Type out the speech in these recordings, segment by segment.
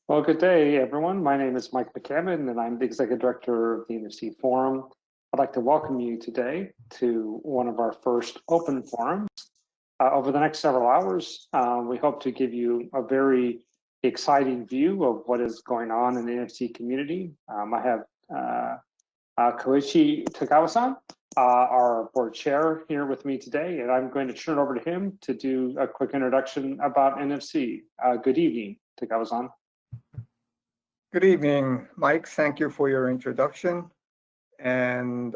Well, good day, everyone. My name is Mike McCammon, and I'm the Executive Director of the NFC Forum. I'd like to welcome you today to one of our first open forums. Over the next several hours, we hope to give you a very exciting view of what is going on in the NFC community. I have Koichi Tagawa-san, our board chair, here with me today, and I'm going to turn it over to him to do a quick introduction about NFC. Good evening, Tagawa-san. Good evening, Mike. Thank you for your introduction. And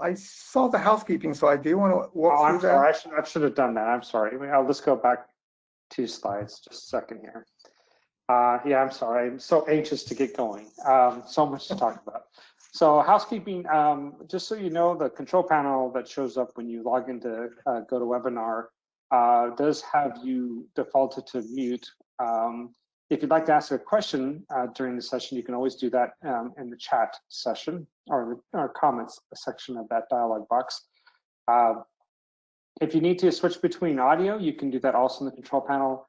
I saw the housekeeping slide. Do you want to walk through that? I'm sorry. I should have done that. I'm sorry. Let's go back 2 slides. Just a second here. Yeah, I'm sorry. I'm so anxious to get going. So much to talk about. So housekeeping, just so you know, the control panel that shows up when you log into GoToWebinar does have you defaulted to mute. If you'd like to ask a question during the session, you can always do that in the chat session or comments section of that dialog box. If you need to switch between audio, you can do that also in the control panel.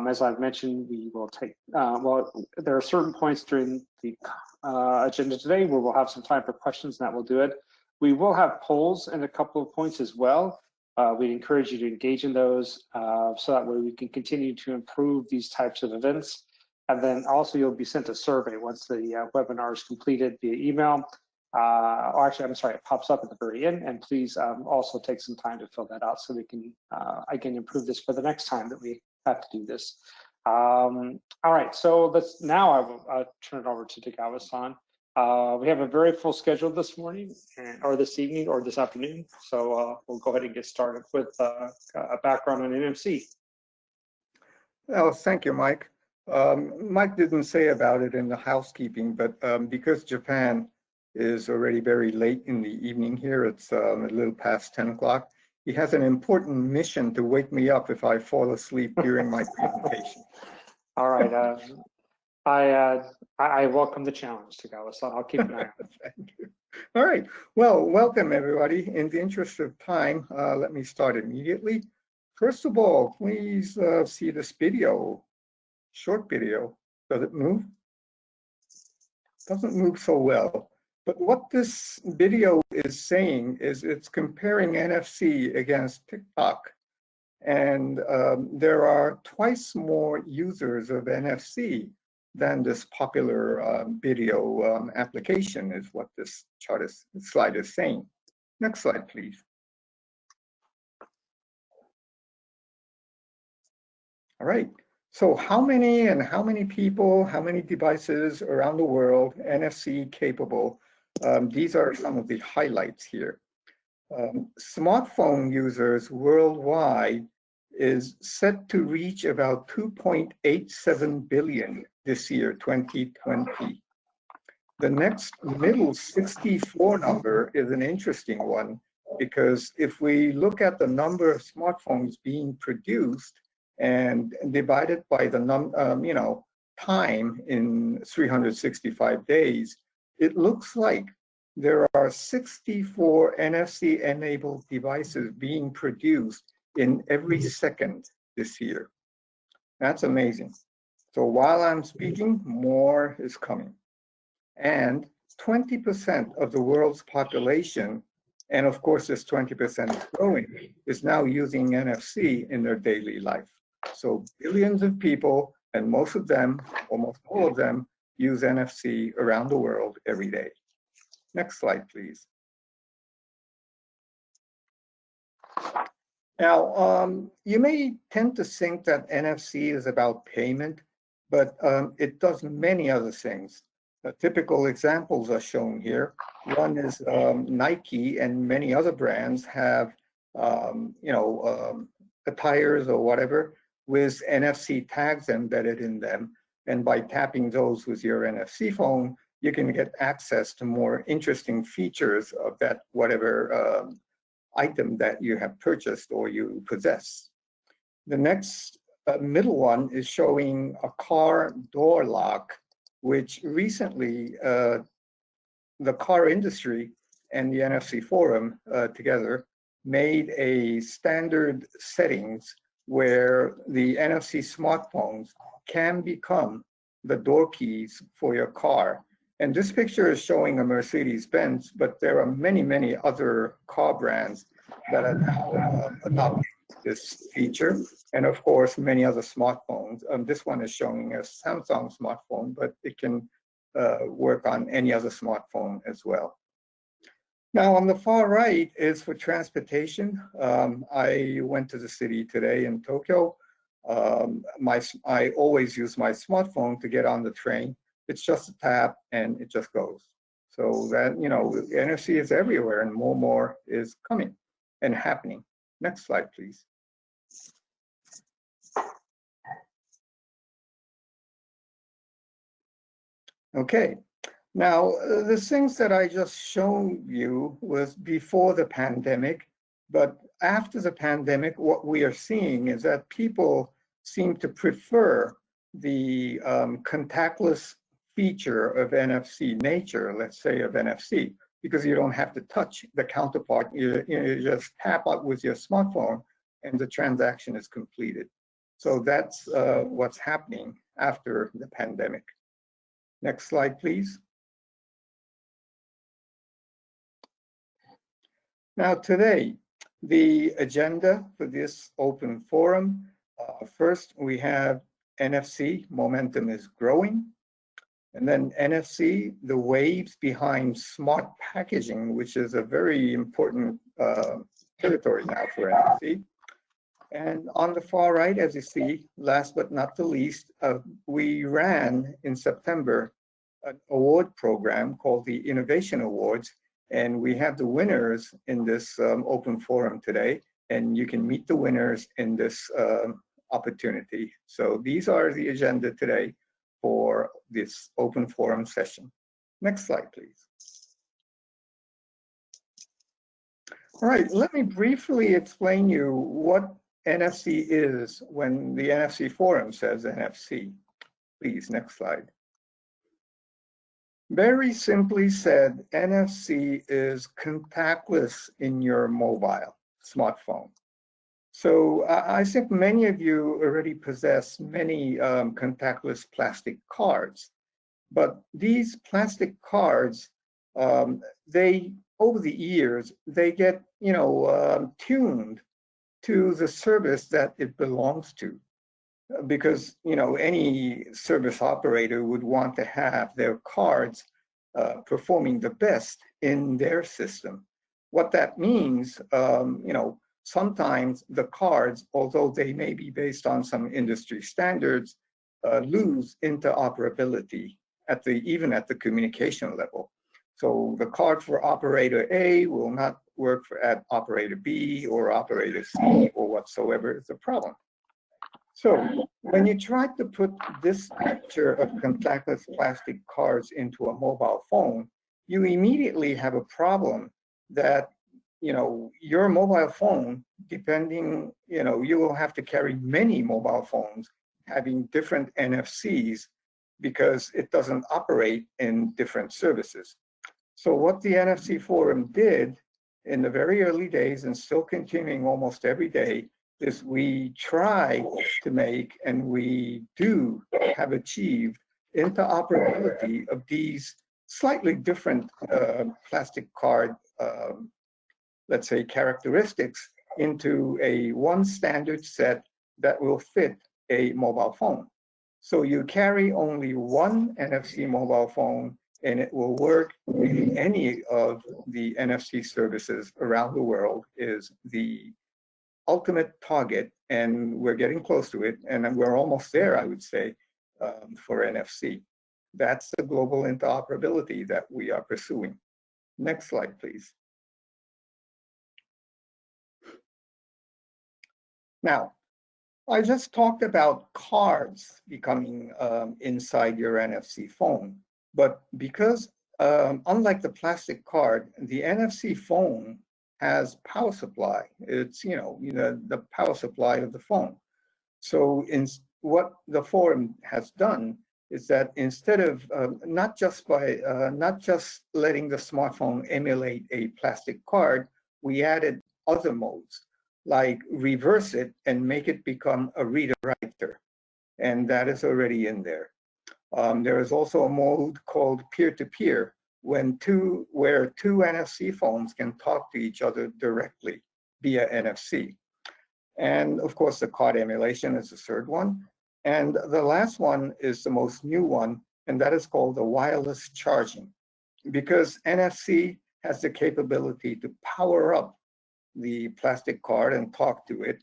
As I've mentioned, we will take, well, there are certain points during the agenda today where we'll have some time for questions, and that will do it. We will have polls in a couple of points as well. We'd encourage you to engage in those so that way we can continue to improve these types of events. And then also you'll be sent a survey once the webinar is completed via email. Or actually, I'm sorry, it pops up at the very end. And please also take some time to fill that out so we can, I can improve this for the next time that we have to do this. All right, so now I will turn it over to Tagawa-san. We have a very full schedule this morning, or this evening, or this afternoon. So we'll go ahead and get started with a background on NFC. Well, thank you, Mike. Mike didn't say about it in the housekeeping, but because Japan is already very late in the evening here, it's a little past 10 o'clock. He has an important mission to wake me up if I fall asleep during my presentation. All right. I welcome the challenge, Tagawa-san. I'll keep an eye on it. Thank you. All right. Well, welcome, everybody. In the interest of time, let me start immediately. First of all, please see this video, short video. Does it move? Doesn't move so well. But what this video is saying is it's comparing NFC against TikTok. And there are twice more users of NFC than this popular video application is what this slide is saying. Next slide, please. All right, so how many people, how many devices around the world, NFC capable? These are some of the highlights here. Smartphone users worldwide is set to reach about 2.87 billion this year, 2020. The next middle 64 number is an interesting one, because if we look at the number of smartphones being produced and divided by the time in 365 days, it looks like there are 64 NFC-enabled devices being produced in every second this year. That's amazing. So while I'm speaking, more is coming. And 20% of the world's population, and of course this 20% is growing, is now using NFC in their daily life. So billions of people, and most of them, almost all of them, use NFC around the world every day. Next slide, please. Now, you may tend to think that NFC is about payment, but it does many other things. Typical examples are shown here. One is Nike and many other brands have, attires or whatever with NFC tags embedded in them. And by tapping those with your NFC phone, you can get access to more interesting features of that whatever item that you have purchased or you possess. The next middle one is showing a car door lock, which recently the car industry and the NFC Forum together made a standard settings where the NFC smartphones can become the door keys for your car. And this picture is showing a Mercedes-Benz, but there are many, many other car brands that are now adopting this feature. And of course, many other smartphones. This one is showing a Samsung smartphone, but it can work on any other smartphone as well. Now, on the far right is for transportation. I went to the city today in Tokyo. I always use my smartphone to get on the train. It's just a tap and it just goes. So that, you know, NFC is everywhere and more is coming and happening. Next slide, please. Okay, now the things that I just shown you was before the pandemic, but after the pandemic, what we are seeing is that people seem to prefer the contactless feature of NFC nature, let's say of NFC, because you don't have to touch the counterpart. You just tap out with your smartphone and the transaction is completed. So that's what's happening after the pandemic. Next slide, please. Now today, the agenda for this open forum, first we have NFC, momentum is growing. And then NFC, the waves behind smart packaging, which is a very important territory now for NFC. And on the far right, as you see, last but not the least, we ran in September an award program called the Innovation Awards. And we have the winners in this open forum today. And you can meet the winners in this opportunity. So these are the agenda today for this open forum session. Next slide, please. All right, let me briefly explain you what NFC is when the NFC Forum says NFC. Please, next slide. Very simply said, NFC is contactless in your mobile smartphone. So I think many of you already possess many contactless plastic cards, but these plastic cards, they over the years they get tuned to the service that it belongs to, because any service operator would want to have their cards performing the best in their system. What that means, sometimes the cards, although they may be based on some industry standards, lose interoperability even at the communication level. So the card for operator A will not work at operator B or operator C or whatsoever is the problem. So when you try to put this picture of contactless plastic cards into a mobile phone, you immediately have a problem that your mobile phone, depending, you will have to carry many mobile phones having different NFCs because it doesn't operate in different services. So what the NFC Forum did in the very early days and still continuing almost every day is we try to make, and we do have achieved, interoperability of these slightly different plastic card let's say characteristics into one standard set that will fit a mobile phone. So you carry only one NFC mobile phone and it will work in any of the NFC services around the world is the ultimate target, and we're getting close to it, and we're almost there, I would say, for NFC. That's the global interoperability that we are pursuing. Next slide, please. Now, I just talked about cards becoming inside your NFC phone, but because unlike the plastic card, the NFC phone has power supply. It's the power supply of the phone. So what the forum has done is that instead of not just letting the smartphone emulate a plastic card, we added other modes, like reverse it and make it become a reader-writer. And that is already in there. There is also a mode called peer-to-peer, where two NFC phones can talk to each other directly via NFC. And of course, the card emulation is the third one. And the last one is the most new one, and that is called the wireless charging. Because NFC has the capability to power up the plastic card and talk to it,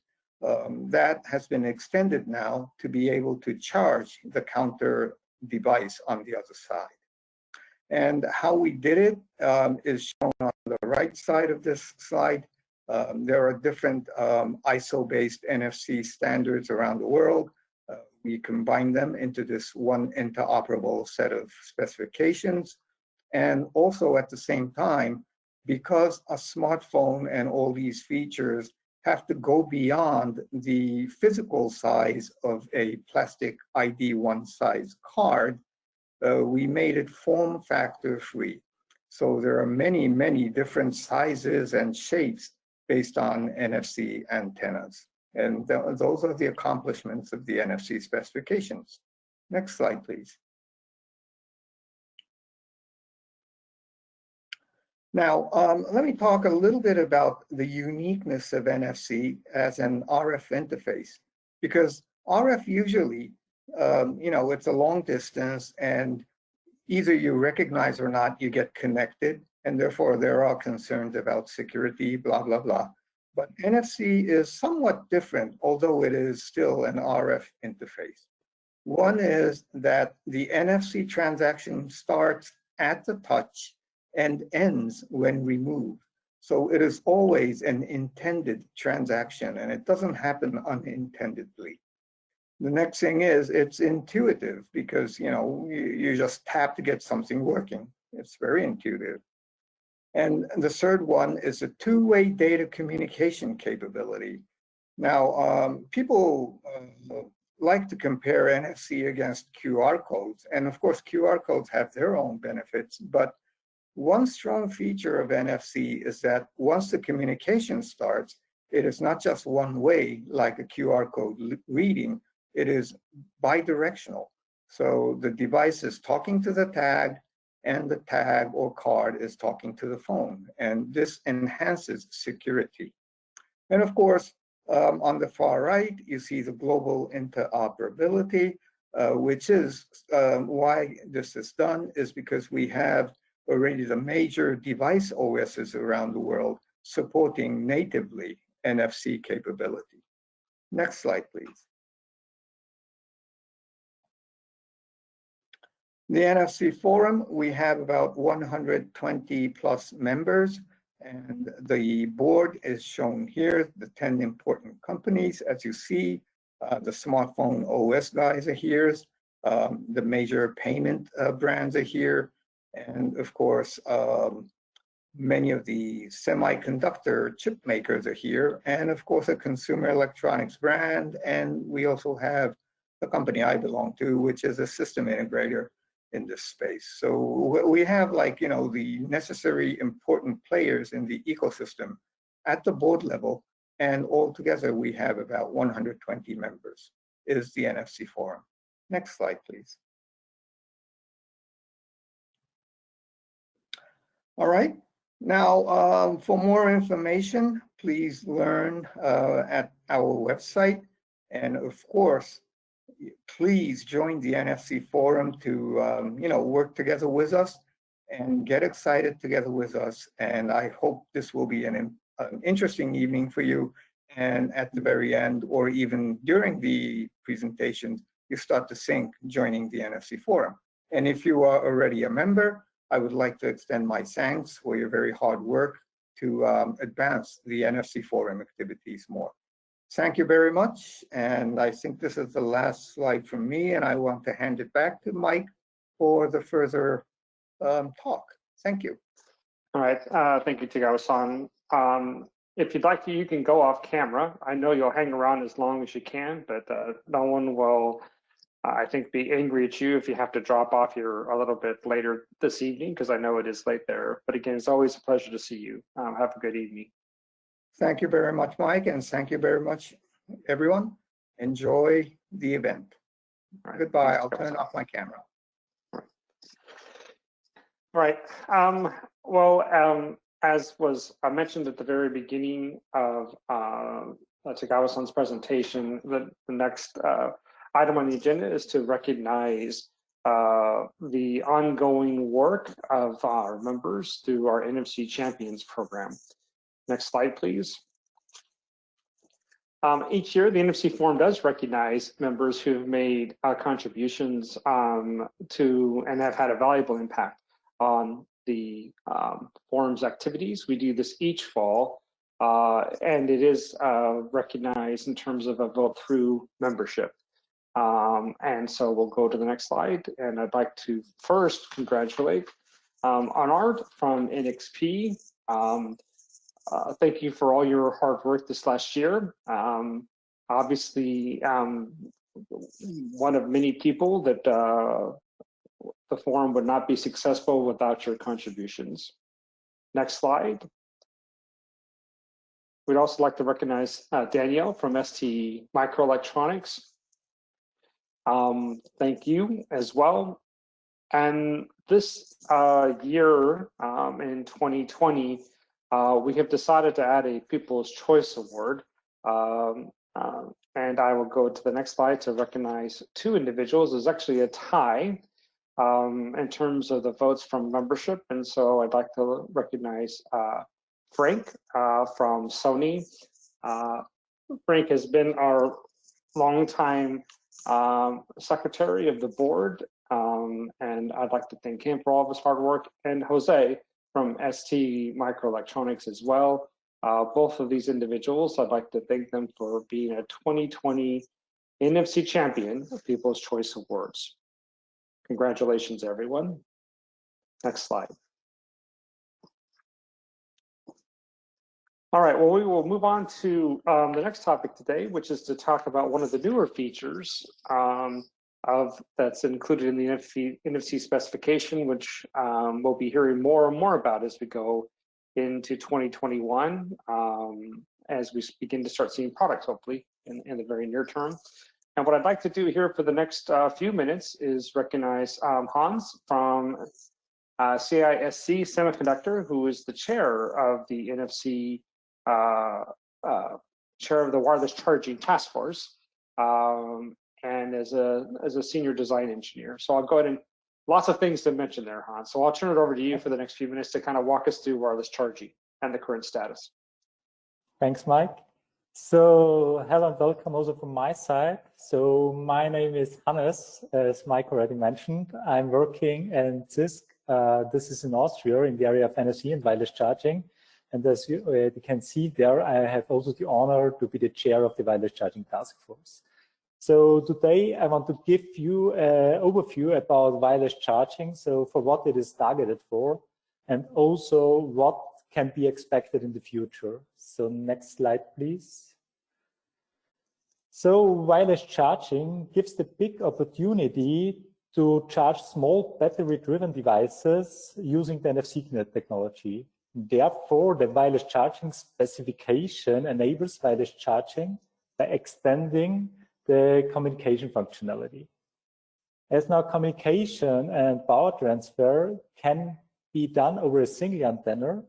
that has been extended now to be able to charge the counter device on the other side. And how we did it is shown on the right side of this slide. There are different ISO-based NFC standards around the world. We combine them into this one interoperable set of specifications. And also at the same time, because a smartphone and all these features have to go beyond the physical size of a plastic ID1 size card, we made it form factor free. So there are many, many different sizes and shapes based on NFC antennas. And those are the accomplishments of the NFC specifications. Next slide, please. Now, let me talk a little bit about the uniqueness of NFC as an RF interface, because RF usually, it's a long distance, and either you recognize or not, you get connected, and therefore there are concerns about security, blah, blah, blah. But NFC is somewhat different, although it is still an RF interface. One is that the NFC transaction starts at the touch and ends when removed. So it is always an intended transaction, and it doesn't happen unintendedly. The next thing is it's intuitive, because you just tap to get something working. It's very intuitive. And the third one is a two-way data communication capability. Now, people like to compare NFC against QR codes, and of course QR codes have their own benefits, but one strong feature of NFC is that once the communication starts, it is not just one way like a QR code reading, it is bidirectional. So the device is talking to the tag, and the tag or card is talking to the phone, and this enhances security. And of course, on the far right, you see the global interoperability, which is why this is done, is because we have already the major device OSs around the world supporting natively NFC capability. Next slide, please. The NFC Forum, we have about 120 plus members, and the board is shown here, the 10 important companies. As you see, the smartphone OS guys are here, the major payment brands are here, and of course, many of the semiconductor chip makers are here, and of course, a consumer electronics brand. And we also have the company I belong to, which is a system integrator in this space. So we have, like, the necessary important players in the ecosystem at the board level, and altogether we have about 120 members, is the NFC Forum. Next slide, please. All right, now for more information, please learn at our website. And of course, please join the NFC Forum to work together with us and get excited together with us. And I hope this will be an interesting evening for you. And at the very end, or even during the presentation, you start to think joining the NFC Forum. And if you are already a member, I would like to extend my thanks for your very hard work to advance the NFC Forum activities more. Thank you very much. And I think this is the last slide from me, and I want to hand it back to Mike for the further talk. Thank you. All right, thank you, Tagawa-san. If you'd like to, you can go off camera. I know you'll hang around as long as you can, but no one will, I think, be angry at you if you have to drop off here a little bit later this evening, because I know it is late there. But again, it's always a pleasure to see you. Have a good evening. Thank you very much, Mike, and thank you very much, everyone. Enjoy the event. Right. Goodbye. I'll turn off my camera. Right. As was mentioned at the very beginning of Tagawa-san's presentation, the next item on the agenda is to recognize the ongoing work of our members through our NFC Champions program. Next slide, please. Each year, the NFC Forum does recognize members who have made contributions to and have had a valuable impact on the forum's activities. We do this each fall, and it is recognized in terms of a vote through membership. And so we'll go to the next slide, and I'd like to first congratulate Art from NXP. Thank you for all your hard work this last year. Obviously, one of many people that the forum would not be successful without your contributions. Next slide. We'd also like to recognize Danielle from ST Microelectronics. Thank you as well. And this year in 2020, we have decided to add a People's Choice Award. And I will go to the next slide to recognize two individuals. There's actually a tie in terms of the votes from membership. And so I'd like to recognize Frank from Sony. Frank has been our longtime secretary of the board. And I'd like to thank him for all of his hard work, and Jose from ST Microelectronics as well. Both of these individuals, I'd like to thank them for being a 2020 NFC Champion of People's Choice Awards. Congratulations, everyone. Next slide. All right, well, we will move on to the next topic today, which is to talk about one of the newer features that's included in the NFC specification, which we'll be hearing more and more about as we go into 2021, as we begin to start seeing products, hopefully, in the very near term. And what I'd like to do here for the next few minutes is recognize Hans from CISC Semiconductor, who is the chair of the NFC, chair of the Wireless Charging Task Force, and as a senior design engineer. So I'll go ahead and lots of things to mention there, Hans. So I'll turn it over to you for the next few minutes to kind of walk us through wireless charging and the current status. Thanks, Mike. So hello and welcome also from my side. So my name is Hannes, as Mike already mentioned. I'm working in CISC. This is in Austria in the area of NFC and wireless charging. And as you can see there, I have also the honor to be the chair of the Wireless Charging Task Force. So today I want to give you an overview about wireless charging, so for what it is targeted for, and also what can be expected in the future. So next slide, please. So wireless charging gives the big opportunity to charge small battery-driven devices using the NFC technology. Therefore, the wireless charging specification enables wireless charging by extending the communication functionality. As now communication and power transfer can be done over a single antenna,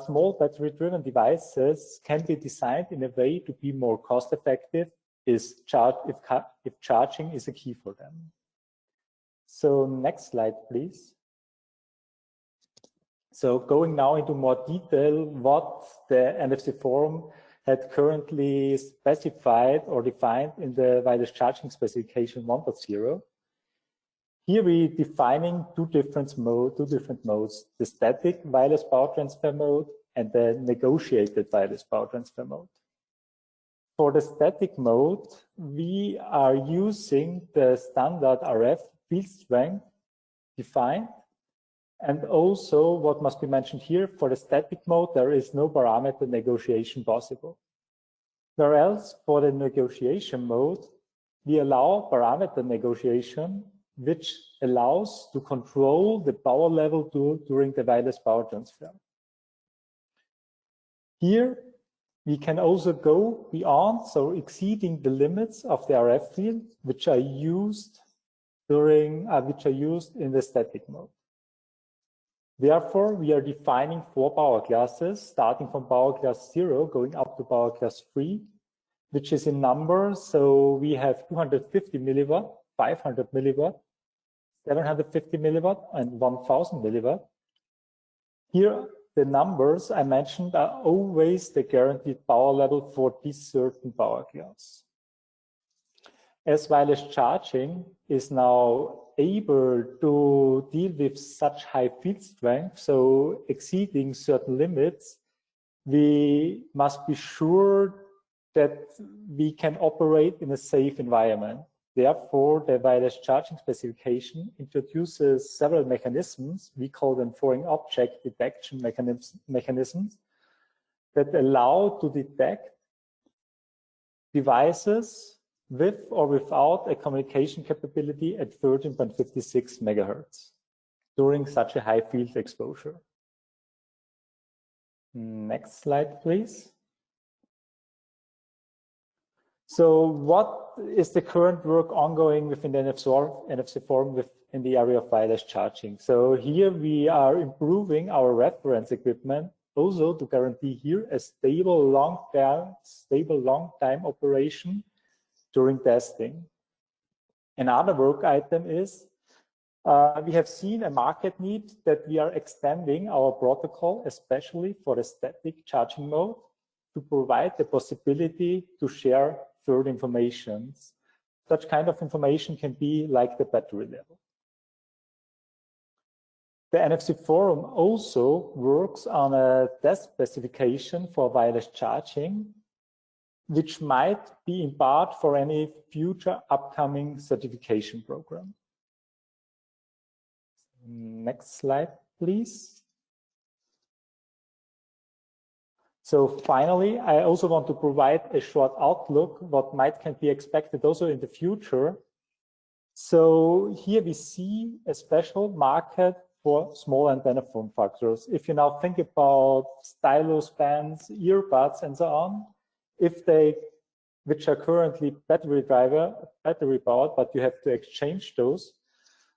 small battery-driven devices can be designed in a way to be more cost-effective if charging is a key for them. So next slide, please. So going now into more detail, what the NFC Forum had currently specified or defined in the wireless charging specification 1.0. Here we're defining two different modes, the static wireless power transfer mode and the negotiated wireless power transfer mode. For the static mode, we are using the standard RF field strength defined. And also what must be mentioned here, for the static mode, there is no parameter negotiation possible. Whereas for the negotiation mode, we allow parameter negotiation, which allows to control the power level during the wireless power transfer. Here, we can also go beyond, so exceeding the limits of the RF field, which are used in the static mode. Therefore, we are defining 4 power classes, starting from power class 0, going up to power class 3, which is in numbers. So we have 250 milliwatt, 500 milliwatt, 750 milliwatt, and 1000 milliwatt. Here, the numbers I mentioned are always the guaranteed power level for this certain power class. As wireless charging is now able to deal with such high field strength, so exceeding certain limits, we must be sure that we can operate in a safe environment. Therefore, the wireless charging specification introduces several mechanisms, we call them foreign object detection mechanisms, that allow to detect devices with or without a communication capability at 13.56 megahertz during such a high field exposure. Next slide, please. So what is the current work ongoing within the NFC Forum in the area of wireless charging? So here we are improving our reference equipment also to guarantee here a stable long-time operation during testing. Another work item is we have seen a market need that we are extending our protocol, especially for the static charging mode, to provide the possibility to share further information. Such kind of information can be like the battery level. The NFC Forum also works on a test specification for wireless charging, which might be in part for any future upcoming certification program. Next slide, please. So finally, I also want to provide a short outlook what can be expected also in the future. So here we see a special market for small antenna form factors. If you now think about stylus bands, earbuds, and so on, which are currently battery powered, but you have to exchange those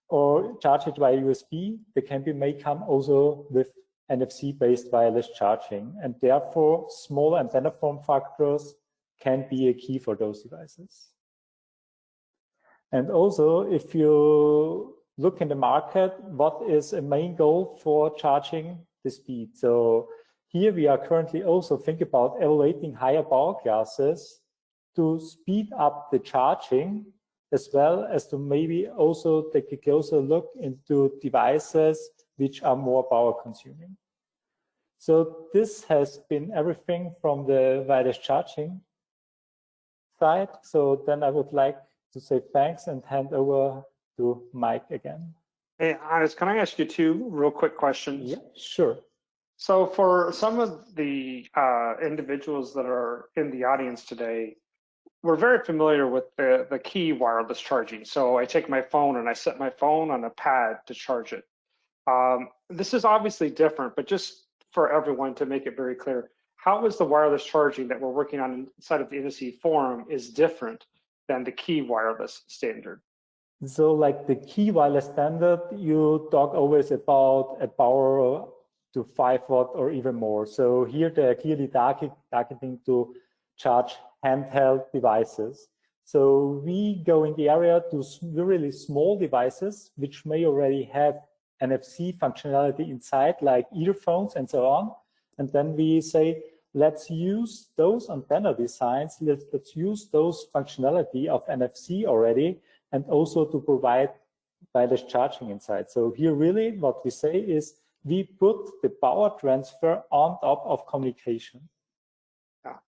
or charge it via USB, they may come also with NFC-based wireless charging, and therefore small antenna form factors can be a key for those devices. And also, if you look in the market, what is a main goal for charging the speed? So here we are currently also thinking about evaluating higher power classes to speed up the charging, as well as to maybe also take a closer look into devices which are more power consuming. So this has been everything from the wireless charging side. So then I would like to say thanks and hand over to Mike again. Hey, Hannes, can I ask you 2 real quick questions? Yeah, sure. So for some of the individuals that are in the audience today, we're very familiar with the key wireless charging. So I take my phone and I set my phone on a pad to charge it. This is obviously different, but just for everyone to make it very clear, how is the wireless charging that we're working on inside of the NFC Forum is different than the key wireless standard? So like the key wireless standard, you talk always about a power to 5 watt or even more. So here they're clearly targeting to charge handheld devices. So we go in the area to really small devices, which may already have NFC functionality inside, like earphones and so on. And then we say, let's use those antenna designs, let's use those functionality of NFC already, and also to provide wireless charging inside. So here really what we say is we put the power transfer on top of communication. Yeah.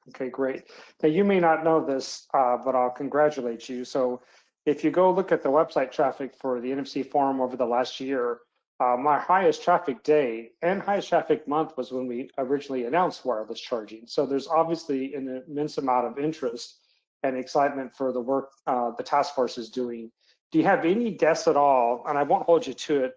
Okay, great. Now you may not know this, but I'll congratulate you. So if you go look at the website traffic for the NFC Forum over the last year, my highest traffic day and highest traffic month was when we originally announced wireless charging. So there's obviously an immense amount of interest and excitement for the work the task force is doing. Do you have any guess at all, and I won't hold you to it,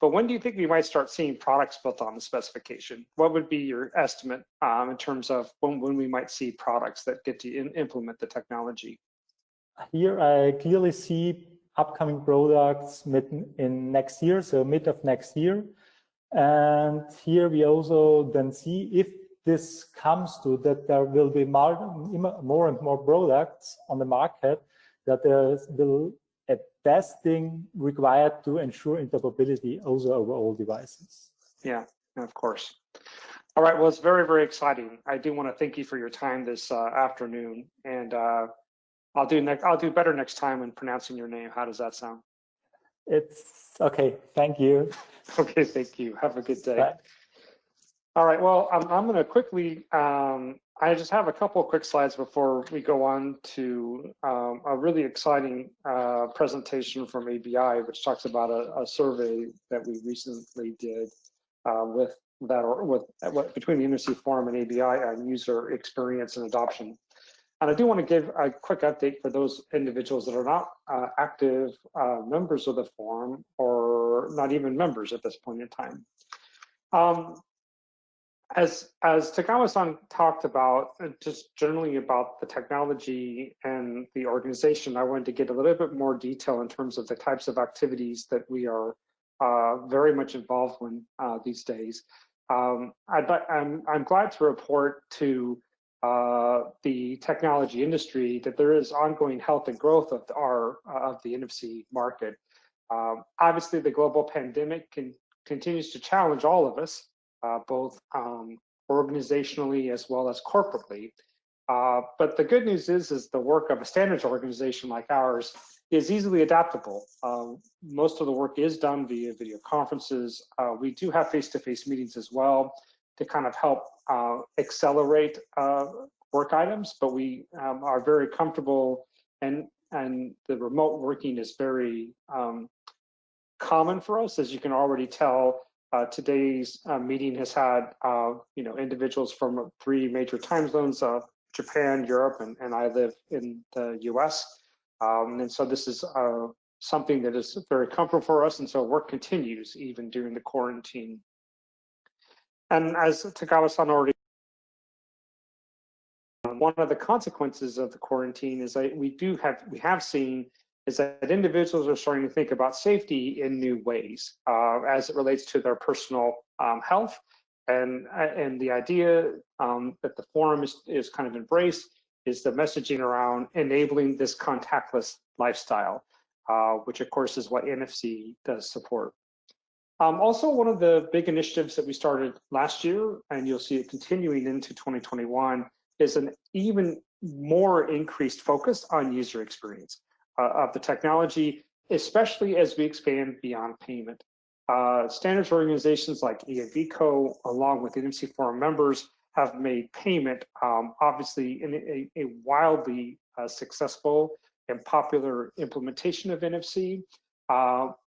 but when do you think we might start seeing products built on the specification? What would be your estimate in terms of when we might see products that get to implement the technology? Here I clearly see upcoming products mid of next year. And here we also then see if this comes to that there will be more and more products on the market, that there will a testing required to ensure interoperability also over all devices. Yeah, of course. All right, well, it's very, very exciting. I do want to thank you for your time this afternoon, and I'll do better next time when pronouncing your name. How does that sound? It's okay. Thank you. Okay, thank you. Have a good day. Bye. All right, well, I'm going to quickly, I just have a couple of quick slides before we go on to a really exciting presentation from ABI, which talks about a survey that we recently did between the NFC Forum and ABI on user experience and adoption. And I do want to give a quick update for those individuals that are not active members of the forum or not even members at this point in time. As Tagawa-san talked about, just generally about the technology and the organization, I wanted to get a little bit more detail in terms of the types of activities that we are very much involved in these days. I'm glad to report to the technology industry that there is ongoing health and growth of the NFC market. Obviously, the global pandemic continues to challenge all of us, both organizationally as well as corporately. But the good news is the work of a standards organization like ours is easily adaptable. Most of the work is done via video conferences. We do have face-to-face meetings as well to kind of help accelerate work items, but we are very comfortable, and the remote working is very common for us. As you can already tell, today's meeting has had individuals from 3 major time zones, Japan, Europe, and I live in the US. And so this is something that is very comfortable for us, and so work continues even during the quarantine. And as Tagawa-san already, one of the consequences of the quarantine is that we have seen is that individuals are starting to think about safety in new ways as it relates to their personal health. And the idea that the forum is kind of embraced is the messaging around enabling this contactless lifestyle, which of course is what NFC does support. Also, one of the big initiatives that we started last year, and you'll see it continuing into 2021, is an even more increased focus on user experience of the technology, especially as we expand beyond payment. Standards organizations like EAVCO, along with NFC Forum members, have made payment obviously in a wildly successful and popular implementation of NFC.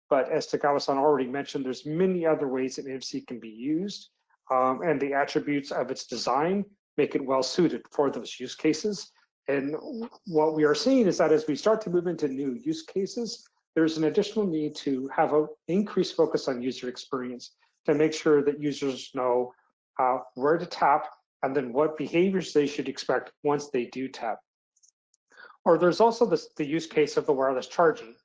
But as Tagawa-san already mentioned, there's many other ways that NFC can be used, and the attributes of its design make it well suited for those use cases. And what we are seeing is that as we start to move into new use cases, there's an additional need to have an increased focus on user experience to make sure that users know where to tap and then what behaviors they should expect once they do tap. Or there's also the use case of the wireless charging.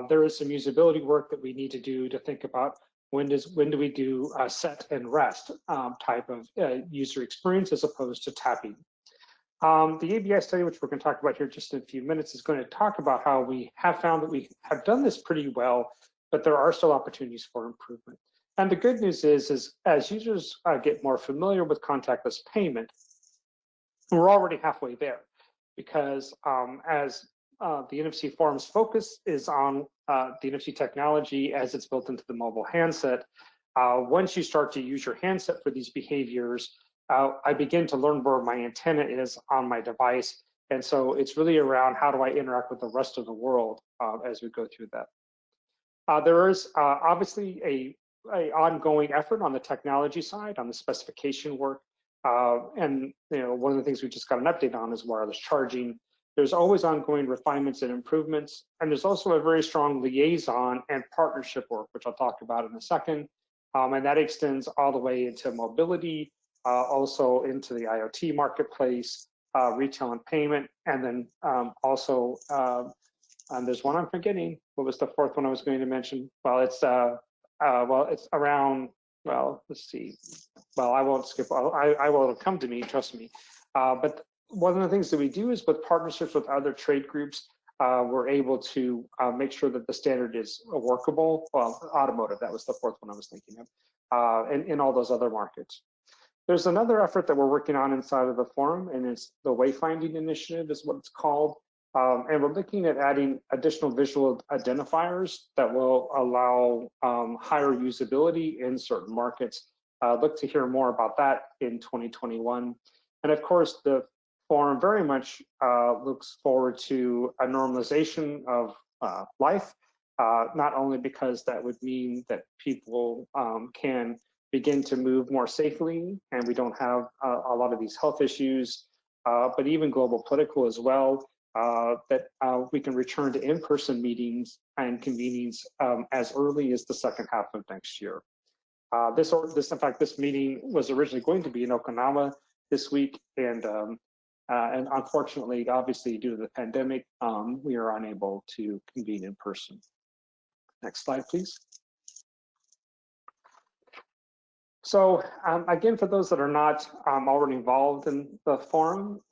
There is some usability work that we need to do to think about when do we do a set and rest type of user experience as opposed to tapping. The ABI study, which we're going to talk about here just in a few minutes, is going to talk about how we have found that we have done this pretty well, but there are still opportunities for improvement. And the good news is as users get more familiar with contactless payment, we're already halfway there, because as the NFC Forum's focus is on the NFC technology as it's built into the mobile handset, once you start to use your handset for these behaviors, I begin to learn where my antenna is on my device. And so it's really around how do I interact with the rest of the world as we go through that. There is obviously a ongoing effort on the technology side, on the specification work. And one of the things we just got an update on is wireless charging. There's always ongoing refinements and improvements. And there's also a very strong liaison and partnership work, which I'll talk about in a second. And that extends all the way into mobility, also into the IoT marketplace, retail and payment, and then also, and there's one I'm forgetting. What was the fourth one I was going to mention? Well, it's around well, let's see. Well, I won't skip. I will come to me, trust me. But one of the things that we do is with partnerships with other trade groups, we're able to make sure that the standard is workable. Well, automotive, that was the fourth one I was thinking of, and in all those other markets. There's another effort that we're working on inside of the forum, and it's the wayfinding initiative is what it's called. And we're looking at adding additional visual identifiers that will allow higher usability in certain markets. Look to hear more about that in 2021. And of course, the forum very much looks forward to a normalization of life, not only because that would mean that people can begin to move more safely and we don't have a lot of these health issues, but even global political as well. That we can return to in-person meetings and convenings as early as the second half of next year. In fact, this meeting was originally going to be in Okinawa this week, and unfortunately, obviously, due to the pandemic, we are unable to convene in person. Next slide, please. So again, for those that are not already involved in the forum,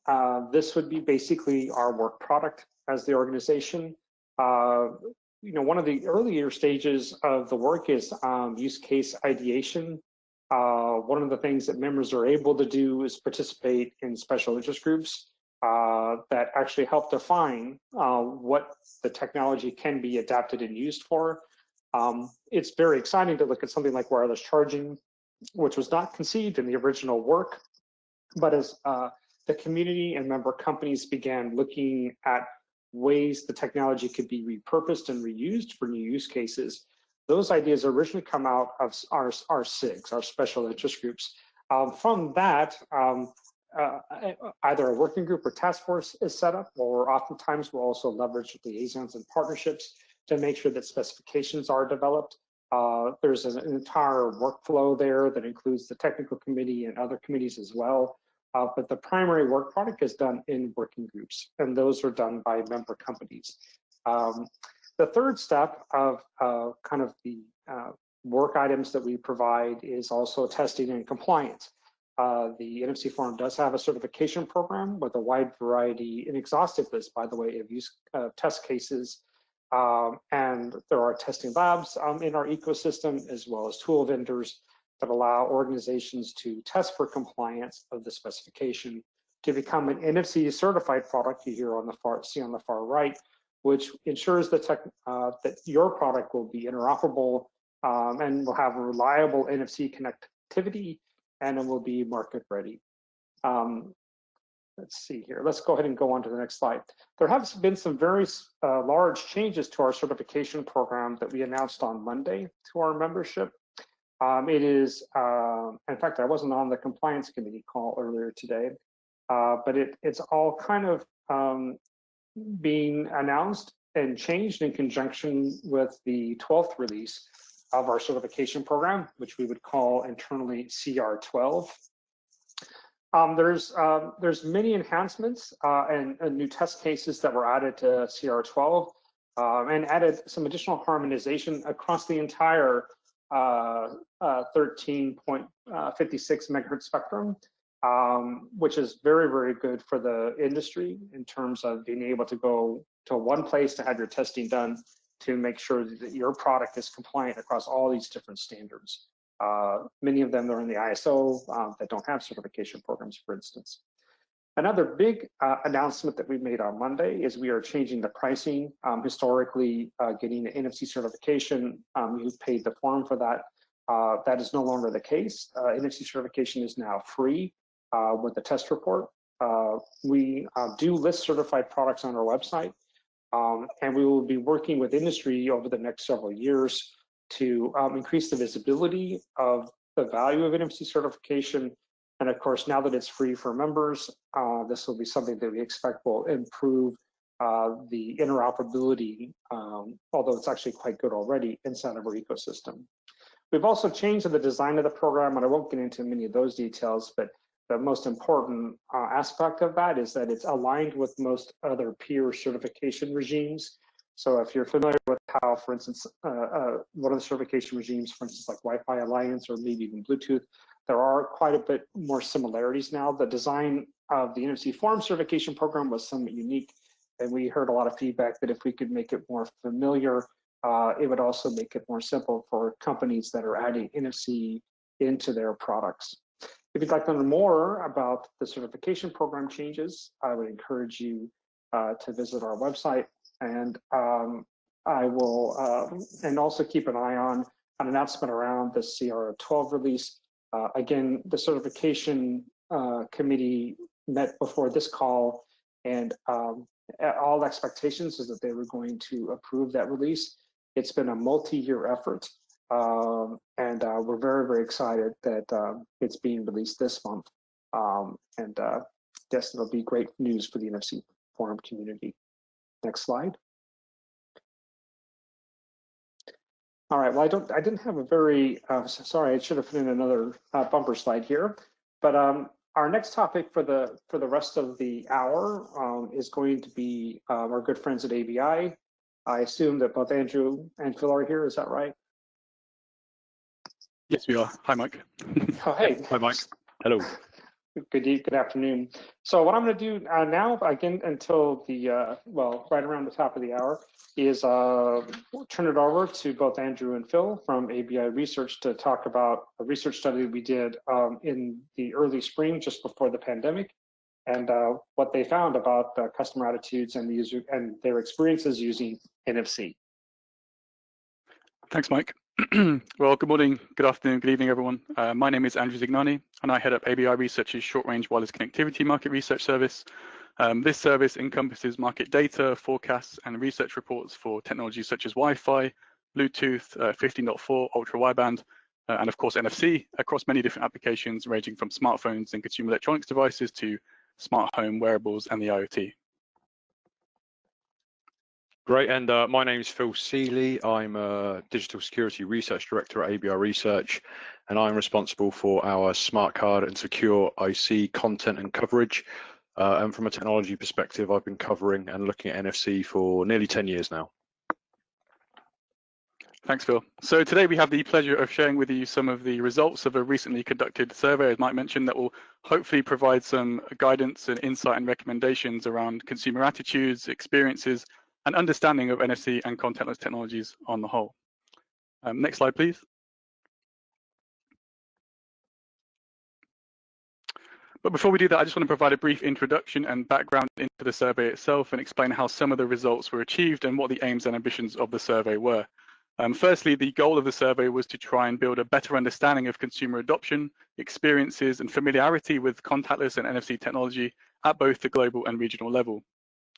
this would be basically our work product as the organization. One of the earlier stages of the work is use case ideation. One of the things that members are able to do is participate in special interest groups that actually help define what the technology can be adapted and used for. It's very exciting to look at something like wireless charging, which was not conceived in the original work, but as the community and member companies began looking at ways the technology could be repurposed and reused for new use cases, those ideas originally come out of our SIGs, our special interest groups. From that, either a working group or task force is set up, or oftentimes we'll also leverage liaisons and partnerships to make sure that specifications are developed. There's an entire workflow there that includes the technical committee and other committees as well. But the primary work product is done in working groups, and those are done by member companies. The third step of kind of the work items that we provide is also testing and compliance. The NFC Forum does have a certification program with a wide variety, an exhaustive list, by the way, of use test cases. And there are testing labs in our ecosystem, as well as tool vendors that allow organizations to test for compliance of the specification to become an NFC certified product. You hear on the see on the far right, which ensures that your product will be interoperable and will have a reliable NFC connectivity, and it will be market ready. Let's see here. Let's go ahead and go on to the next slide. There have been some very large changes to our certification program that we announced on Monday to our membership. It is, in fact, I wasn't on the compliance committee call earlier today, but it's all kind of being announced and changed in conjunction with the 12th release of our certification program, which we would call internally CR12. There's many enhancements and new test cases that were added to CR12 and added some additional harmonization across the entire 13.56 megahertz spectrum, which is very, very good for the industry in terms of being able to go to one place to have your testing done to make sure that your product is compliant across all these different standards. Many of them are in the ISO that don't have certification programs, for instance. Another big announcement that we made on Monday is we are changing the pricing. Historically, getting the NFC certification, you paid the form for that. That is no longer the case. NFC certification is now free with the test report. We do list certified products on our website, and we will be working with industry over the next several years to increase the visibility of the value of NFC certification. And of course, now that it's free for members, this will be something that we expect will improve the interoperability, although it's actually quite good already inside of our ecosystem. We've also changed the design of the program, and I won't get into many of those details, but the most important aspect of that is that it's aligned with most other peer certification regimes. So if you're familiar with how, for instance, one of the certification regimes, for instance, like Wi-Fi Alliance or maybe even Bluetooth, there are quite a bit more similarities now. The design of the NFC Forum certification program was somewhat unique, and we heard a lot of feedback that if we could make it more familiar, it would also make it more simple for companies that are adding NFC into their products. If you'd like to learn more about the certification program changes, I would encourage you to visit our website, and I will and also keep an eye on an announcement around the CR12 release. Again, the certification committee met before this call, and all expectations is that they were going to approve that release. It's been a multi-year effort, and we're very, very excited that it's being released this month. And yes, it'll be great news for the NFC Forum community. Next slide. All right, well, I didn't have a very, sorry, I should have put in another bumper slide here, but our next topic for the rest of the hour is going to be our good friends at ABI. I assume that both Andrew and Phil are here, is that right? Yes, we are. Hi, Mike. Oh, hey. Hi, Mike. Hello. Good afternoon. So what I'm going to do now, again, until the, well, right around the top of the hour, is turn it over to both Andrew and Phil from ABI Research to talk about a research study we did in the early spring, just before the pandemic, and what they found about customer attitudes and the user and their experiences using NFC. Thanks, Mike. Well, good morning, good afternoon, good evening, everyone. My name is Andrew Zignani, and I head up ABI Research's short-range wireless connectivity market research service. This service encompasses market data, forecasts, and research reports for technologies such as Wi-Fi, Bluetooth, 15.4, ultra-wideband, and of course NFC, across many different applications ranging from smartphones and consumer electronics devices to smart home, wearables, and the IoT. Great, and my name is Phil Seeley. I'm a Digital Security Research Director at ABI Research, and I'm responsible for our smart card and secure IC content and coverage. And from a technology perspective, I've been covering and looking at NFC for nearly 10 years now. Thanks, Phil. So today we have the pleasure of sharing with you some of the results of a recently conducted survey, as Mike mentioned, that will hopefully provide some guidance and insight and recommendations around consumer attitudes, experiences, and understanding of NFC and contactless technologies on the whole. Next slide, please. But before we do that, I just want to provide a brief introduction and background into the survey itself and explain how some of the results were achieved and what the aims and ambitions of the survey were. Firstly, the goal of the survey was to try and build a better understanding of consumer adoption, experiences, and familiarity with contactless and NFC technology at both the global and regional level.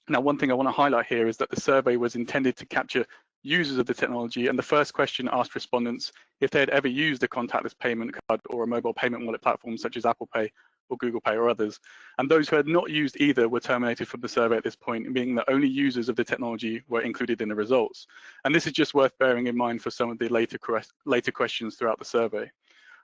Now, one thing I want to highlight here is that the survey was intended to capture users of the technology, and the first question asked respondents if they had ever used a contactless payment card or a mobile payment wallet platform such as Apple Pay or Google Pay or others. And those who had not used either were terminated from the survey at this point, meaning that only users of the technology were included in the results. And this is just worth bearing in mind for some of the later questions throughout the survey.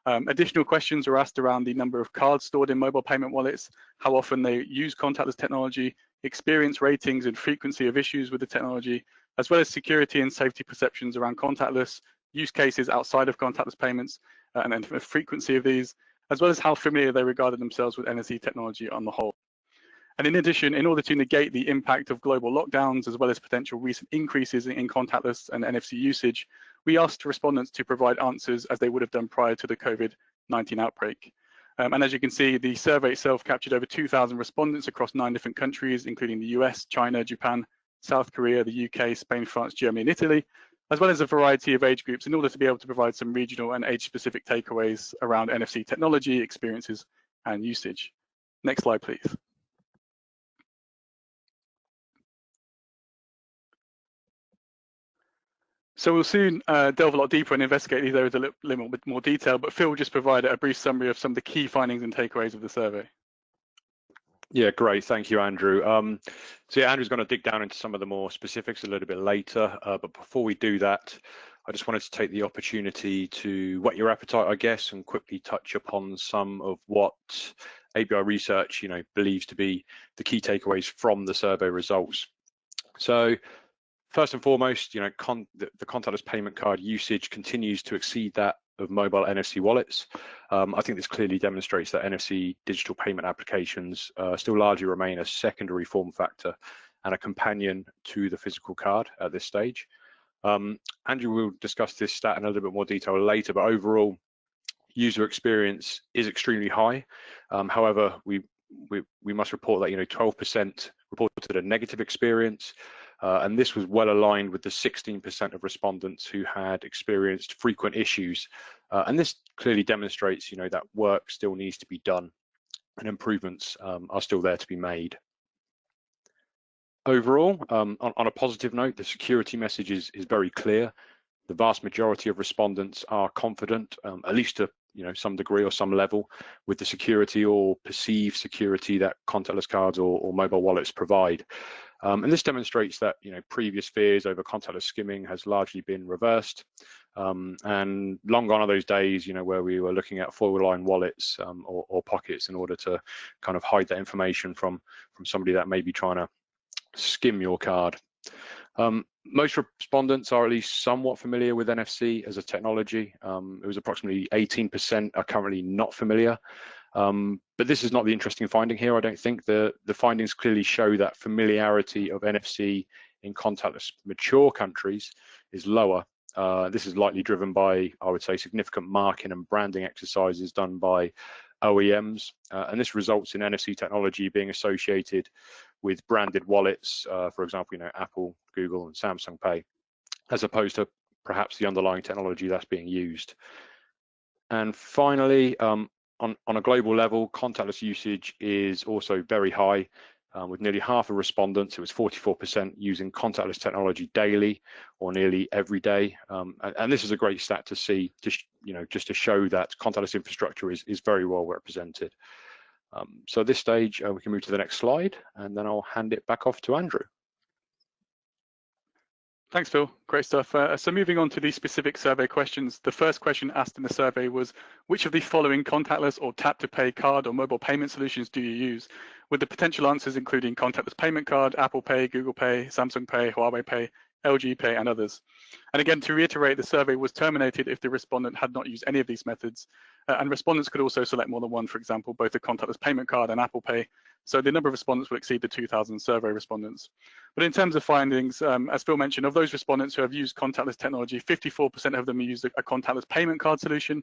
Additional questions were asked around the number of cards stored in mobile payment wallets, how often they use contactless technology, experience ratings and frequency of issues with the technology, as well as security and safety perceptions around contactless, use cases outside of contactless payments, and then the frequency of these, as well as how familiar they regarded themselves with NFC technology on the whole. And in addition, in order to negate the impact of global lockdowns, as well as potential recent increases in contactless and NFC usage, we asked respondents to provide answers as they would have done prior to the COVID-19 outbreak. And as you can see, the survey itself captured over 2,000 respondents across 9 different countries, including the US, China, Japan, South Korea, the UK, Spain, France, Germany, and Italy, as well as a variety of age groups in order to be able to provide some regional and age-specific takeaways around NFC technology, experiences, and usage. Next slide, please. So we'll soon delve a lot deeper and investigate these areas a little bit more detail, but Phil will just provide a brief summary of some of the key findings and takeaways of the survey. Yeah, great. Thank you, Andrew. So yeah, Andrew's going to dig down into some of the more specifics a little bit later. But before we do that, I just wanted to take the opportunity to whet your appetite, I guess, and quickly touch upon some of what ABI Research, believes to be the key takeaways from the survey results. So First and foremost, the contactless payment card usage continues to exceed that of mobile NFC wallets. I think this clearly demonstrates that NFC digital payment applications still largely remain a secondary form factor and a companion to the physical card at this stage. Andrew will discuss this stat in a little bit more detail later, but overall, user experience is extremely high. However, we must report that 12% reported a negative experience, and this was well aligned with the 16% of respondents who had experienced frequent issues. And this clearly demonstrates, that work still needs to be done and improvements are still there to be made. Overall, on a positive note, the security message is very clear. The vast majority of respondents are confident, at least to some degree or some level, with the security or perceived security that contactless cards or mobile wallets provide. And this demonstrates that previous fears over contactless skimming has largely been reversed, and long gone are those days where we were looking at foil line wallets or pockets in order to kind of hide that information from somebody that may be trying to skim your card. Most respondents are at least somewhat familiar with NFC as a technology. It was approximately 18% are currently not familiar. But this is not the interesting finding here, I don't think. The findings clearly show that familiarity of NFC in contactless mature countries is lower. This is likely driven by, I would say, significant marketing and branding exercises done by OEMs, and this results in NFC technology being associated with branded wallets, for example, Apple, Google, and Samsung Pay, as opposed to perhaps the underlying technology that's being used. And finally, on a global level, contactless usage is also very high. With nearly half of respondents, it was 44% using contactless technology daily or nearly every day. And this is a great stat to see, just to show that contactless infrastructure is very well represented. So at this stage, we can move to the next slide, and then I'll hand it back off to Andrew. Thanks, Phil. Great stuff. So moving on to the specific survey questions, the first question asked in the survey was, which of the following contactless or tap-to-pay card or mobile payment solutions do you use? With the potential answers including contactless payment card, Apple Pay, Google Pay, Samsung Pay, Huawei Pay, LG Pay, and others. And again, to reiterate, the survey was terminated if the respondent had not used any of these methods. And respondents could also select more than one, for example, both a contactless payment card and Apple Pay. So the number of respondents will exceed the 2,000 survey respondents. But in terms of findings, as Phil mentioned, of those respondents who have used contactless technology, 54% of them used a contactless payment card solution.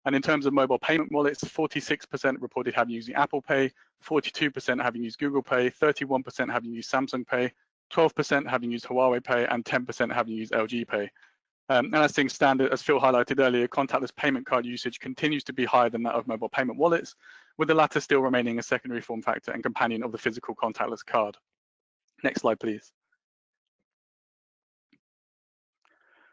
And in terms of mobile payment wallets, 46% reported having used Apple Pay, 42% having used Google Pay, 31% having used Samsung Pay, 12% having used Huawei Pay, and 10% having used LG Pay. And as things stand, as Phil highlighted earlier, contactless payment card usage continues to be higher than that of mobile payment wallets, with the latter still remaining a secondary form factor and companion of the physical contactless card. Next slide, please.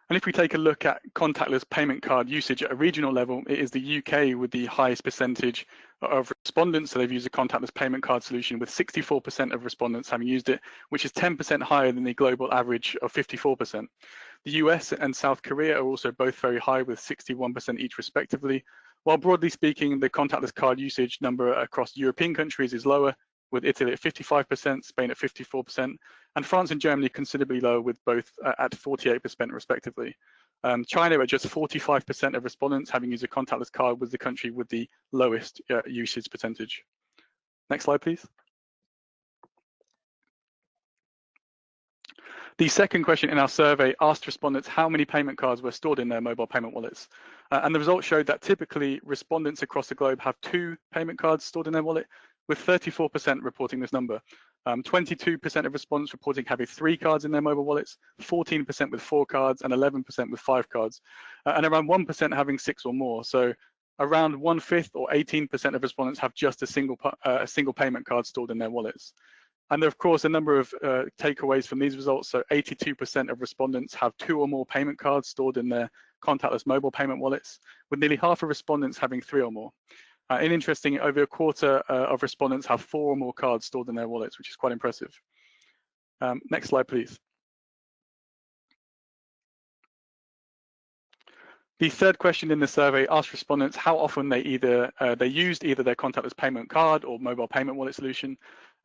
And if we take a look at contactless payment card usage at a regional level, it is the UK with the highest percentage of respondents. So they've used a contactless payment card solution, with 64% of respondents having used it, which is 10% higher than the global average of 54%. The US and South Korea are also both very high, with 61% each respectively, while broadly speaking, the contactless card usage number across European countries is lower, with Italy at 55%, Spain at 54%, and France and Germany considerably lower, with both at 48% respectively. China at just 45% of respondents having used a contactless card was the country with the lowest usage percentage. Next slide, please. The second question in our survey asked respondents how many payment cards were stored in their mobile payment wallets. And the results showed that typically respondents across the globe have 2 payment cards stored in their wallet, with 34% reporting this number. 22% of respondents reporting having 3 cards in their mobile wallets, 14% with 4 cards, and 11% with 5 cards, and around 1% having 6 or more. So around 1/5 or 18% of respondents have just a single payment card stored in their wallets. And there are, of course, a number of takeaways from these results. So 82% of respondents have 2 or more payment cards stored in their contactless mobile payment wallets, with nearly half of respondents having 3 or more. And interesting, over a quarter of respondents have 4 or more cards stored in their wallets, which is quite impressive. Next slide, please. The third question in the survey asked respondents how often they used either their contactless payment card or mobile payment wallet solution.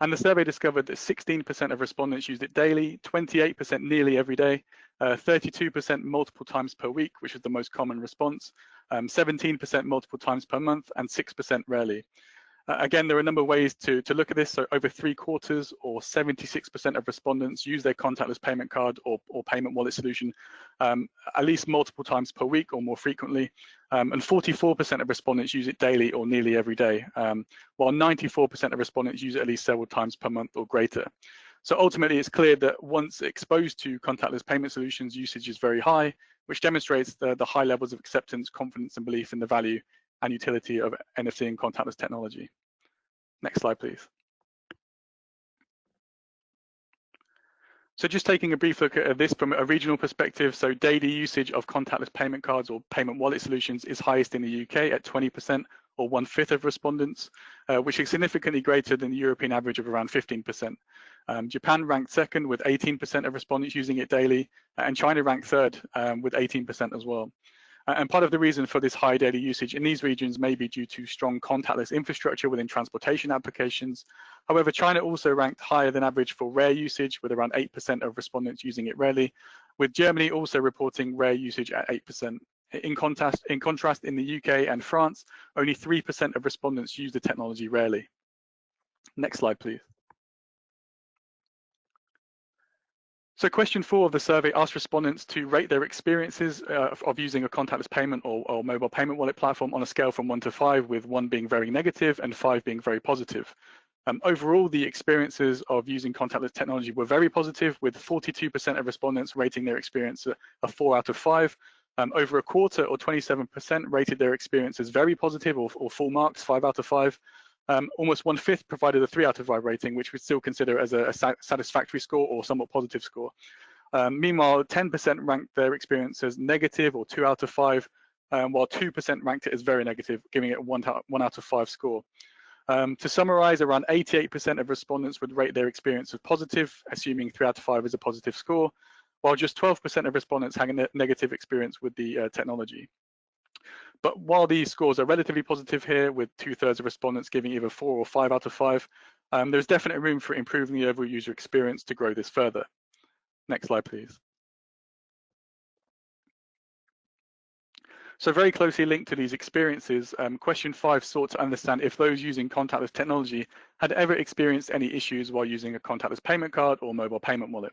And the survey discovered that 16% of respondents used it daily, 28% nearly every day, 32% multiple times per week, which is the most common response, 17% multiple times per month, and 6% rarely. Again, there are a number of ways to look at this. So over 3/4 or 76% of respondents use their contactless payment card or payment wallet solution at least multiple times per week or more frequently. And 44% of respondents use it daily or nearly every day, while 94% of respondents use it at least several times per month or greater. So ultimately, it's clear that once exposed to contactless payment solutions, usage is very high, which demonstrates the high levels of acceptance, confidence, and belief in the value and utility of NFC and contactless technology. Next slide, please. So just taking a brief look at this from a regional perspective, so daily usage of contactless payment cards or payment wallet solutions is highest in the UK at 20% or 1/5 of respondents, which is significantly greater than the European average of around 15%. Japan ranked second with 18% of respondents using it daily, and China ranked third with 18% as well. And part of the reason for this high daily usage in these regions may be due to strong contactless infrastructure within transportation applications. However, China also ranked higher than average for rare usage, with around 8% of respondents using it rarely, with Germany also reporting rare usage at 8%. In contrast, in the UK and France, only 3% of respondents use the technology rarely. Next slide, please. So question 4 of the survey asked respondents to rate their experiences of using a contactless payment or mobile payment wallet platform on a scale from 1 to 5, with 1 being very negative and 5 being very positive. Overall, the experiences of using contactless technology were very positive, with 42% of respondents rating their experience a 4 out of 5. Over a quarter, or 27%, rated their experience as very positive or full marks, 5 out of 5. Almost 1/5 provided a 3 out of 5 rating, which we still consider as a satisfactory score or somewhat positive score. Meanwhile, 10% ranked their experience as negative or 2 out of 5, while 2% ranked it as very negative, giving it a 1 out of 5 score. To summarize, around 88% of respondents would rate their experience as positive, assuming 3 out of 5 is a positive score, while just 12% of respondents had a negative experience with the technology. But while these scores are relatively positive here, with 2/3 of respondents giving either 4 or 5 out of 5, there's definitely room for improving the overall user experience to grow this further. Next slide, please. So very closely linked to these experiences, question 5 sought to understand if those using contactless technology had ever experienced any issues while using a contactless payment card or mobile payment wallet.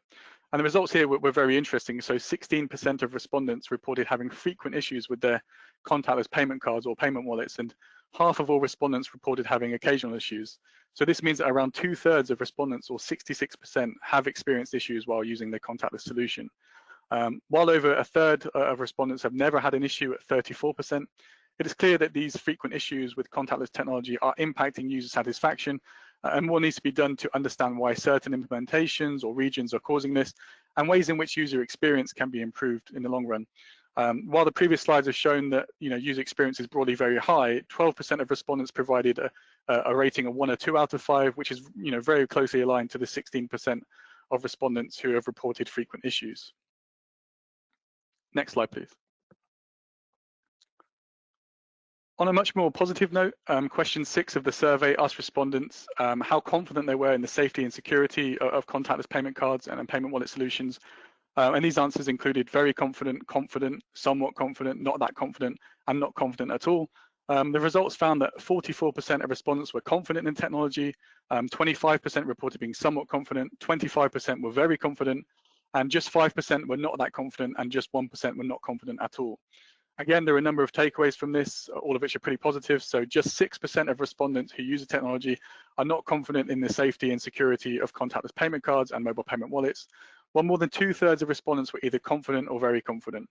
And the results here were very interesting. So 16% of respondents reported having frequent issues with their contactless payment cards or payment wallets, and half of all respondents reported having occasional issues. So this means that around 2/3 of respondents, or 66%, have experienced issues while using their contactless solution. While over 1/3 of respondents have never had an issue at 34%, it is clear that these frequent issues with contactless technology are impacting user satisfaction, and more needs to be done to understand why certain implementations or regions are causing this, and ways in which user experience can be improved in the long run. While the previous slides have shown that user experience is broadly very high, 12% of respondents provided a rating of 1 or 2 out of 5, which is very closely aligned to the 16% of respondents who have reported frequent issues. Next slide, please. On a much more positive note, question 6 of the survey asked respondents how confident they were in the safety and security of contactless payment cards and payment wallet solutions. And these answers included very confident, confident, somewhat confident, not that confident, and not confident at all. The results found that 44% of respondents were confident in technology, 25% reported being somewhat confident, 25% were very confident, and just 5% were not that confident, and just 1% were not confident at all. Again, there are a number of takeaways from this, all of which are pretty positive. So just 6% of respondents who use the technology are not confident in the safety and security of contactless payment cards and mobile payment wallets, while more than 2/3 of respondents were either confident or very confident.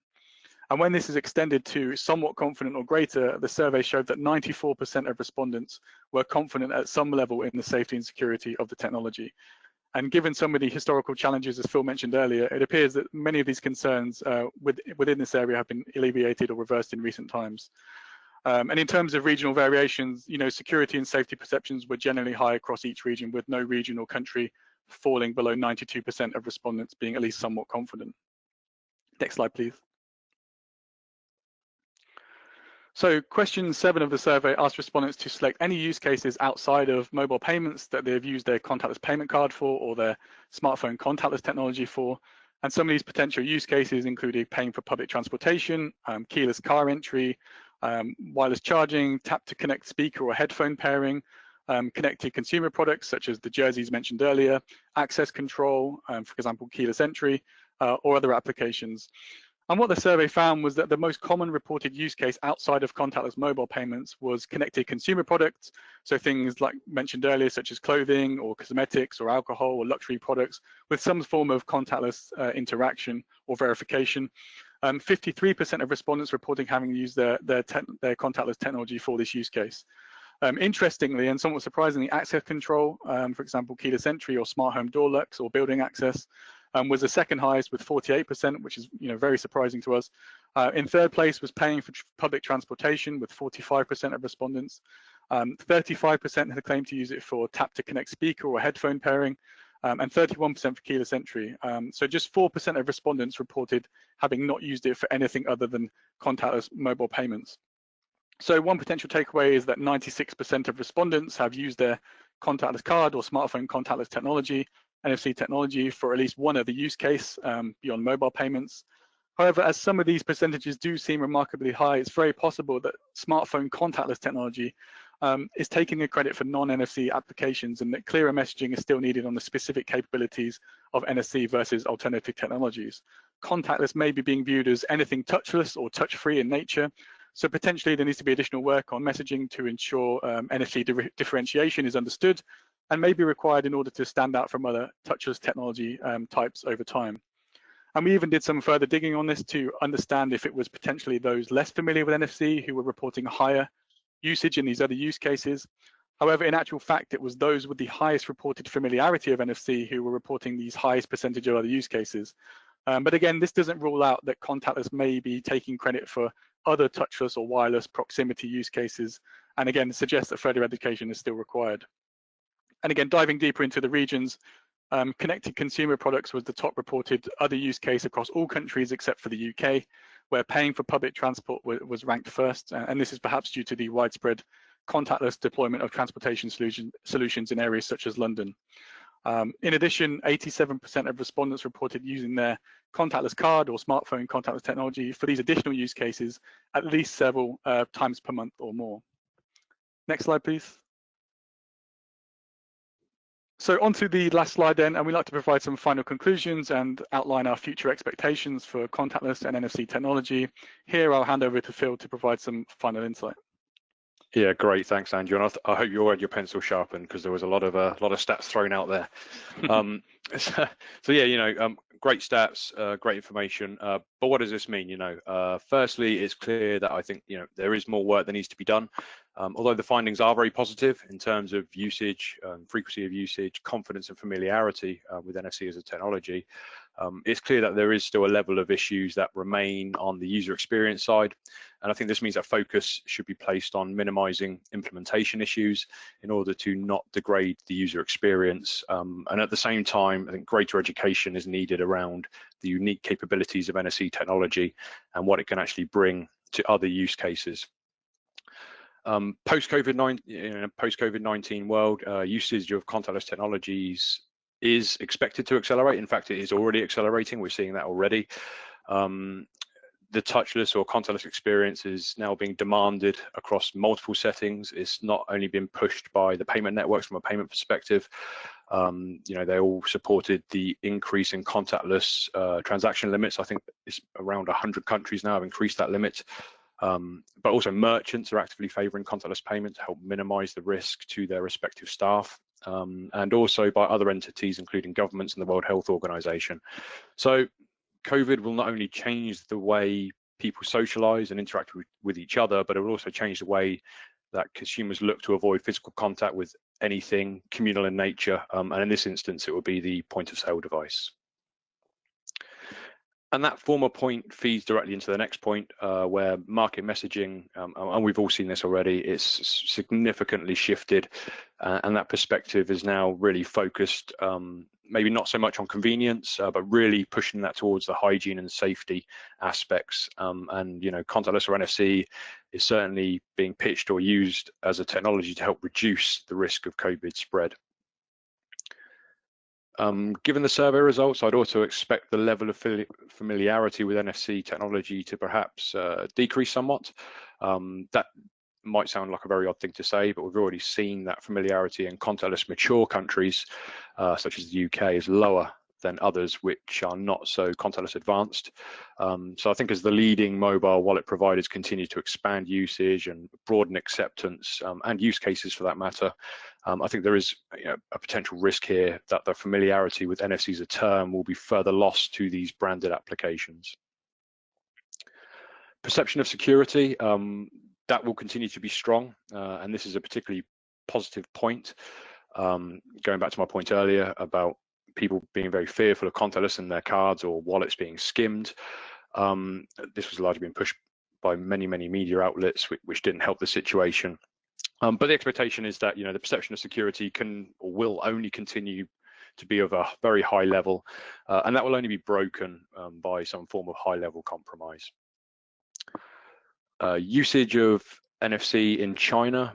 And when this is extended to somewhat confident or greater, the survey showed that 94% of respondents were confident at some level in the safety and security of the technology. And given some of the historical challenges, as Phil mentioned earlier, it appears that many of these concerns within this area have been alleviated or reversed in recent times. And in terms of regional variations, security and safety perceptions were generally high across each region, with no region or country falling below 92% of respondents being at least somewhat confident. Next slide, please. So question 7 of the survey asked respondents to select any use cases outside of mobile payments that they've used their contactless payment card for or their smartphone contactless technology for. And some of these potential use cases included paying for public transportation, keyless car entry, wireless charging, tap to connect speaker or headphone pairing, connected consumer products such as the jerseys mentioned earlier, access control, for example, keyless entry, or other applications. And what the survey found was that the most common reported use case outside of contactless mobile payments was connected consumer products. So things like mentioned earlier, such as clothing or cosmetics or alcohol or luxury products with some form of contactless interaction or verification. 53% of respondents reporting having used their contactless technology for this use case. Interestingly, and somewhat surprisingly, access control, for example, keyless entry or smart home door locks or building access, was the second highest with 48%, which is very surprising to us. In third place was paying for public transportation with 45% of respondents. 35% had claimed to use it for tap to connect speaker or headphone pairing, and 31% for keyless entry. So just 4% of respondents reported having not used it for anything other than contactless mobile payments. So one potential takeaway is that 96% of respondents have used their contactless card or smartphone contactless technology, NFC technology, for at least one other use case beyond mobile payments. However, as some of these percentages do seem remarkably high, it's very possible that smartphone contactless technology is taking a credit for non-NFC applications, and that clearer messaging is still needed on the specific capabilities of NFC versus alternative technologies. Contactless may be being viewed as anything touchless or touch-free in nature, so potentially there needs to be additional work on messaging to ensure NFC differentiation is understood and may be required in order to stand out from other touchless technology types over time. And we even did some further digging on this to understand if it was potentially those less familiar with NFC who were reporting higher usage in these other use cases. However, in actual fact, it was those with the highest reported familiarity of NFC who were reporting these highest percentage of other use cases. But again, this doesn't rule out that contactless may be taking credit for other touchless or wireless proximity use cases, and again, suggests that further education is still required. And again, diving deeper into the regions, connected consumer products was the top reported other use case across all countries except for the UK, where paying for public transport was ranked first. And this is perhaps due to the widespread contactless deployment of transportation solutions in areas such as London. In addition, 87% of respondents reported using their contactless card or smartphone contactless technology for these additional use cases at least several times per month or more. Next slide, please. So on to the last slide then, and we'd like to provide some final conclusions and outline our future expectations for contactless and NFC technology. Here, I'll hand over to Phil to provide some final insight. Yeah, great. Thanks, Andrew. And I hope you all had your pencil sharpened, because there was a lot of stats thrown out there. So yeah, great stats, great information. But what does this mean? Firstly, it's clear that I think there is more work that needs to be done. Although the findings are very positive in terms of usage, frequency of usage, confidence and familiarity with NFC as a technology, it's clear that there is still a level of issues that remain on the user experience side. And I think this means that focus should be placed on minimizing implementation issues in order to not degrade the user experience. And at the same time, I think greater education is needed around the unique capabilities of NFC technology and what it can actually bring to other use cases. Post-COVID-19 world, usage of contactless technologies is expected to accelerate. In fact, it is already accelerating. We're seeing that already. The touchless or contactless experience is now being demanded across multiple settings. It's not only been pushed by the payment networks from a payment perspective. They all supported the increase in contactless transaction limits. I think it's around 100 countries now have increased that limit. But also merchants are actively favoring contactless payment to help minimize the risk to their respective staff, and also by other entities, including governments and the World Health Organization. So COVID will not only change the way people socialize and interact with each other, but it will also change the way that consumers look to avoid physical contact with anything communal in nature. And in this instance, it will be the point of sale device. And that former point feeds directly into the next point, where market messaging, and we've all seen this already, it's significantly shifted, and that perspective is now really focused maybe not so much on convenience, but really pushing that towards the hygiene and safety aspects. And contactless or NFC is certainly being pitched or used as a technology to help reduce the risk of COVID spread. Given the survey results, I'd also expect the level of familiarity with NFC technology to perhaps decrease somewhat. That might sound like a very odd thing to say, but we've already seen that familiarity in contactless mature countries, such as the UK, is lower than others which are not so contactless advanced. So I think as the leading mobile wallet providers continue to expand usage and broaden acceptance and use cases for that matter, I think there is a potential risk here that the familiarity with NFC as a term will be further lost to these branded applications. Perception of security, that will continue to be strong, and this is a particularly positive point. Going back to my point earlier about people being very fearful of contactless and their cards or wallets being skimmed. This was largely being pushed by many media outlets, which didn't help the situation. But the expectation is that the perception of security can or will only continue to be of a very high level, and that will only be broken by some form of high-level compromise. Usage of NFC in China,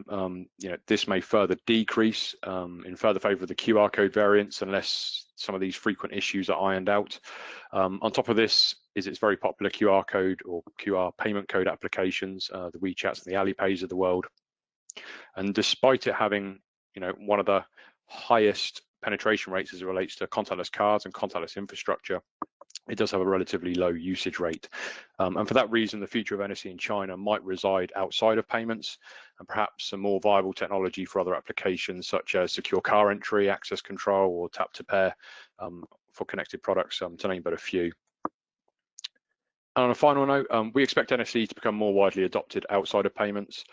this may further decrease in further favor of the QR code variants unless some of these frequent issues are ironed out. On top of this is its very popular QR code or QR payment code applications, the WeChats and the Alipays of the world. And despite it having, one of the highest penetration rates as it relates to contactless cards and contactless infrastructure, it does have a relatively low usage rate. And for that reason, the future of NFC in China might reside outside of payments and perhaps a more viable technology for other applications such as secure car entry, access control, or tap to pair for connected products, to name but a few. And on a final note, we expect NFC to become more widely adopted outside of payments.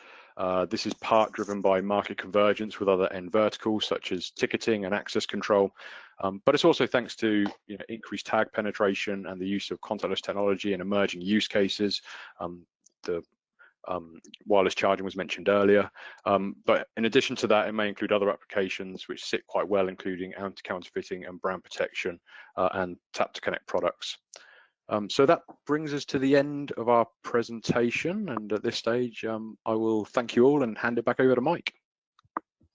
This is part driven by market convergence with other end verticals such as ticketing and access control, but it's also thanks to increased tag penetration and the use of contactless technology and emerging use cases. The wireless charging was mentioned earlier, but in addition to that, it may include other applications which sit quite well, including anti-counterfeiting and brand protection and tap to connect products. So that brings us to the end of our presentation, and at this stage I will thank you all and hand it back over to Mike.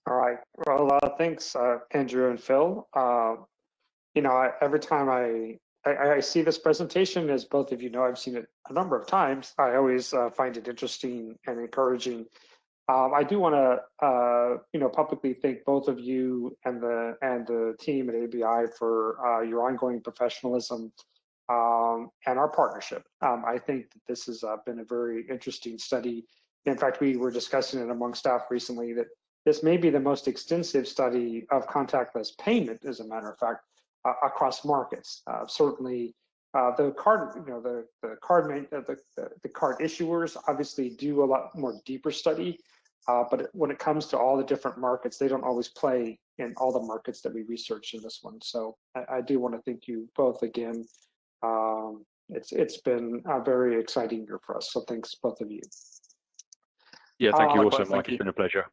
All right, well, thanks Andrew and Phil. Every time I see this presentation, as both of you know, I've seen it a number of times, I always find it interesting and encouraging. I do want to publicly thank both of you and the team at ABI for your ongoing professionalism and our partnership. I think that this has been a very interesting study. In fact, we were discussing it among staff recently that this may be the most extensive study of contactless payment, as a matter of fact, across markets. Certainly, the card, the card issuers obviously do a lot more deeper study, but when it comes to all the different markets, they don't always play in all the markets that we research in this one. So I do want to thank you both again. It's been a very exciting year for us. So thanks both of you. Yeah, thank you also, Likewise, Mike. It's been a pleasure.